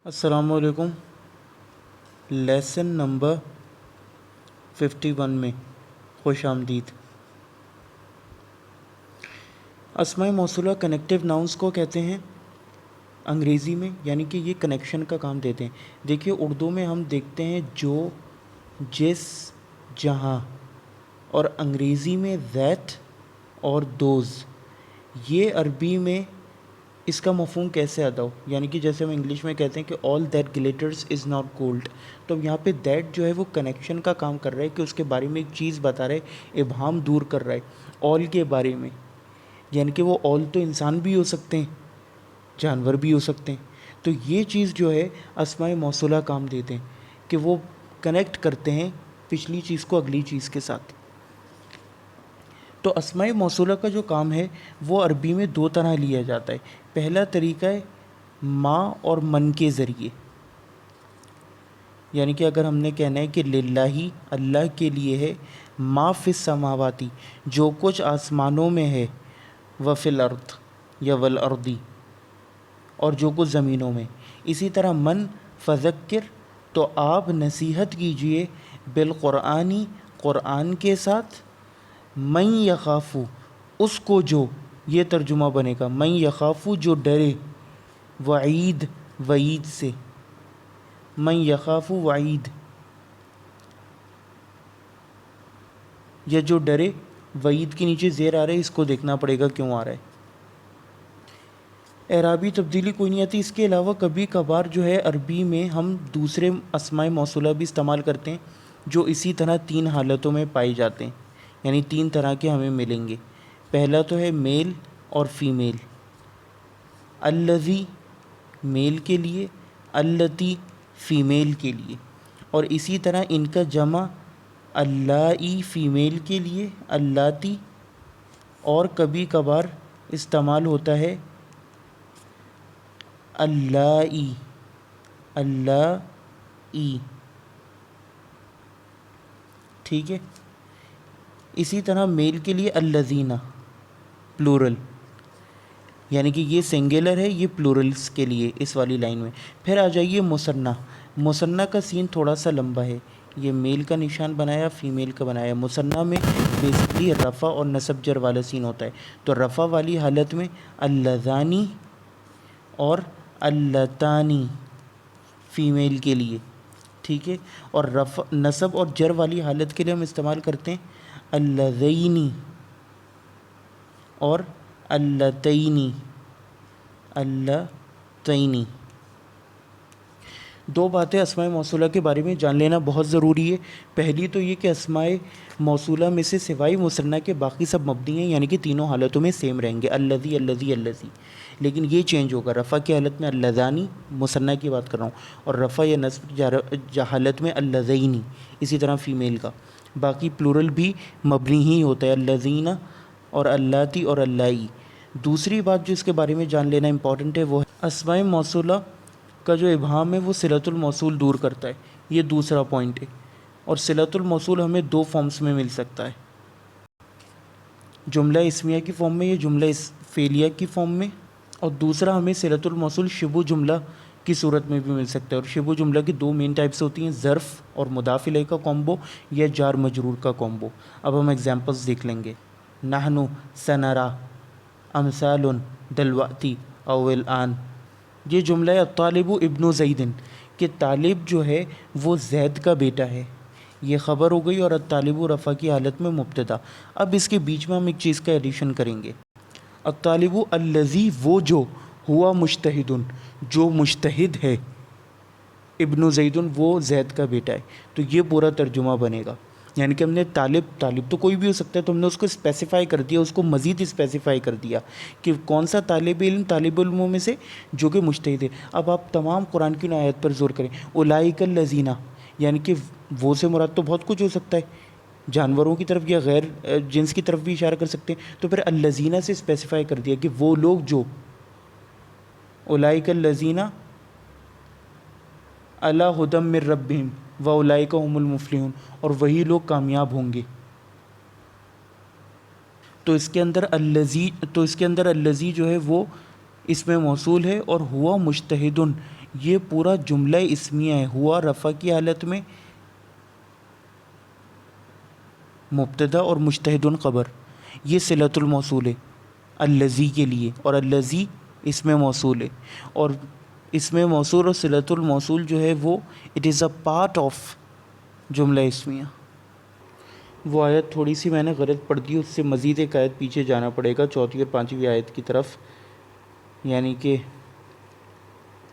السلام علیکم۔ Lesson number 51 میں خوش آمدید۔ اسماء موصولہ کنیکٹیو ناؤنس کو کہتے ہیں انگریزی میں، یعنی کہ یہ کنیکشن کا کام دیتے ہیں۔ دیکھیے اردو میں ہم دیکھتے ہیں جو، جس، جہاں، اور انگریزی میں دیٹ اور دوز۔ یہ عربی میں اس کا مفہوم کیسے ادا ہو، یعنی کہ جیسے ہم انگلش میں کہتے ہیں کہ all that glitters is not gold, تو یہاں پہ دیٹ جو ہے وہ کنیکشن کا کام کر رہا ہے کہ اس کے بارے میں ایک چیز بتا رہا ہے، ابہام دور کر رہا ہے آل کے بارے میں، یعنی کہ وہ آل تو انسان بھی ہو سکتے ہیں، جانور بھی ہو سکتے ہیں۔ تو یہ چیز جو ہے اسماء موصولہ کام دیتے ہیں کہ وہ کنیکٹ کرتے ہیں پچھلی چیز کو اگلی چیز کے ساتھ۔ تو اسماء موصولہ کا جو کام ہے وہ عربی میں دو طرح لیا جاتا ہے۔ پہلا طریقہ ہے ما اور من کے ذریعے، یعنی کہ اگر ہم نے کہنا ہے کہ للہ، اللہ کے لیے ہے، ما فی السماواتی، جو کچھ آسمانوں میں ہے، و فی الارض یا والارضی، اور جو کچھ زمینوں میں۔ اسی طرح من، فذکر، تو آپ نصیحت کیجئے، بالقرآنی، قرآن کے ساتھ، من یخافو، اس کو جو، یہ ترجمہ بنے گا من یخافو جو ڈرے، وعید، وعید سے، من یخافو وعید، یا جو ڈرے، وعید کے نیچے زیر آ رہا ہے، اس کو دیکھنا پڑے گا کیوں آ رہا ہے۔ اعرابی تبدیلی کوئی نہیں آتی۔ اس کے علاوہ کبھی کبھار جو ہے عربی میں ہم دوسرے اسماء موصولہ بھی استعمال کرتے ہیں جو اسی طرح تین حالتوں میں پائے جاتے ہیں، یعنی تین طرح کے ہمیں ملیں گے۔ پہلا تو ہے میل اور فیمیل، الذی میل کے لیے، اللتی فیمیل کے لیے، اور اسی طرح ان کا جمع اللائی فیمیل کے لیے، اللاتی، اور کبھی کبھار استعمال ہوتا ہے اللائی، اللائی، ٹھیک ہے۔ اسی طرح میل کے لیے الذین، پلورل، یعنی کہ یہ سنگولر ہے، یہ پلورلس کے لیے اس والی لائن میں۔ پھر آ جائیے مثنیٰ۔ مثنیٰ کا سین تھوڑا سا لمبا ہے، یہ میل کا نشان بنایا، فیمیل کا بنایا۔ مثنیٰ میں بیسکلی رفع اور نصب جر والا سین ہوتا ہے، تو رفع والی حالت میں اللذانی اور اللتانی فیمیل کے لیے، ٹھیک ہے۔ اور رفع، نصب اور جر والی حالت کے لیے ہم استعمال کرتے ہیں اللذینی اور اللتینی، اللتینی۔ دو باتیں اسماء موصولہ کے بارے میں جان لینا بہت ضروری ہے۔ پہلی تو یہ کہ اسماء موصولہ میں سے سوائے مثنیٰ کے باقی سب مبنی ہیں، یعنی کہ تینوں حالتوں میں سیم رہیں گے، الذی، الذی، الذی، لیکن یہ چینج ہوگا۔ رفع کی حالت میں اللذانی، مثنیٰ کی بات کر رہا ہوں، اور رفع یا نصب کی حالت میں اللذینی، اسی طرح فیمیل کا۔ باقی پلورل بھی مبنی ہی ہوتا ہے، الذین اور اللاتی اور اللائی۔ دوسری بات جو اس کے بارے میں جان لینا امپورٹنٹ ہے وہ ہے اسماء موصولہ کا جو ابہام ہے وہ صلۃ الموصول دور کرتا ہے، یہ دوسرا پوائنٹ ہے۔ اور صلۃ الموصول ہمیں دو فارمز میں مل سکتا ہے، جملہ اسمیہ کی فارم میں یا جملہ فعلیہ کی فارم میں، اور دوسرا ہمیں صلۃ الموصول شبہ جملہ کی صورت میں بھی مل سکتا ہے۔ اور شبہ جملہ کی دو مین ٹائپس ہوتی ہیں، ظرف اور مضاف الیہ کا کومبو، یا جار مجرور کا کومبو۔ اب ہم ایگزامپلس دیکھ لیں گے۔ نحن سنرا امثال دلوقتی او الآن، یہ جملہ ہے الطالب ابن زید، کہ طالب جو ہے وہ زید کا بیٹا ہے، یہ خبر ہو گئی، اور الطالب رفع کی حالت میں مبتدا۔ اب اس کے بیچ میں ہم ایک چیز کا ایڈیشن کریں گے، الطالب الذی، وہ جو، ہوا مجتہد، جو مجتہد ہے، ابن زید، وہ زید کا بیٹا ہے، تو یہ پورا ترجمہ بنے گا۔ یعنی کہ ہم نے طالب تو کوئی بھی ہو سکتا ہے، تو ہم نے اس کو اسپیسیفائی کر دیا، اس کو مزید اسپیسیفائی کر دیا کہ کون سا طالب علموں میں سے جو کہ مجتہد ہے۔ اب آپ تمام قرآن کی آیت پر زور کریں، اولئک الذین، یعنی کہ وہ سے مراد تو بہت کچھ ہو سکتا ہے، جانوروں کی طرف یا غیر جنس کی طرف بھی اشارہ کر سکتے ہیں، تو پھر الذین سے اسپیسیفائی کر دیا کہ وہ لوگ جو، اولئک الذین علی ھدی من ربہم واولئک ھم المفلحون، اور وہی لوگ کامیاب ہوں گے۔ تو اس کے اندر الذی جو ہے وہ اس میں موصول ہے، اور ہوا مجتہد، یہ پورا جملہ اسمیہ ہے، ہوا رفع کی حالت میں مبتدا اور مجتہد خبر، یہ صلۃ الموصول ہے الذی کے لیے، اور الذی اسم موصول ہے، اور اسم موصول اور صلۃ الموصول جو ہے وہ it is a part of جملہ اسمیہ۔ وہ آیت تھوڑی سی میں نے غلط پڑھ دی، اس سے مزید ایک آیت پیچھے جانا پڑے گا، چوتھی اور پانچویں آیت کی طرف، یعنی کہ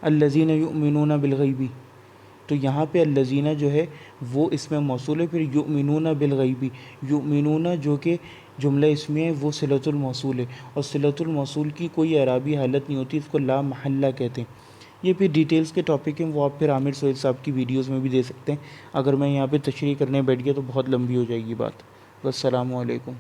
الذین یؤمنون بالغیبی، تو یہاں پہ الذین جو ہے وہ اسم موصول ہے، پھر یؤمنون بالغیبی، یؤمنون جو کہ جملہ اسمیہ ہے وہ صلۃ الموصول ہے، اور صلۃ الموصول کی کوئی اعرابی حالت نہیں ہوتی، اس کو لا محلہ کہتے ہیں۔ یہ پھر ڈیٹیلز کے ٹاپک ہیں، وہ آپ پھر عامر سہیل صاحب کی ویڈیوز میں بھی دے سکتے ہیں، اگر میں یہاں پہ تشریح کرنے بیٹھ گیا تو بہت لمبی ہو جائے گی بات۔ والسلام علیکم۔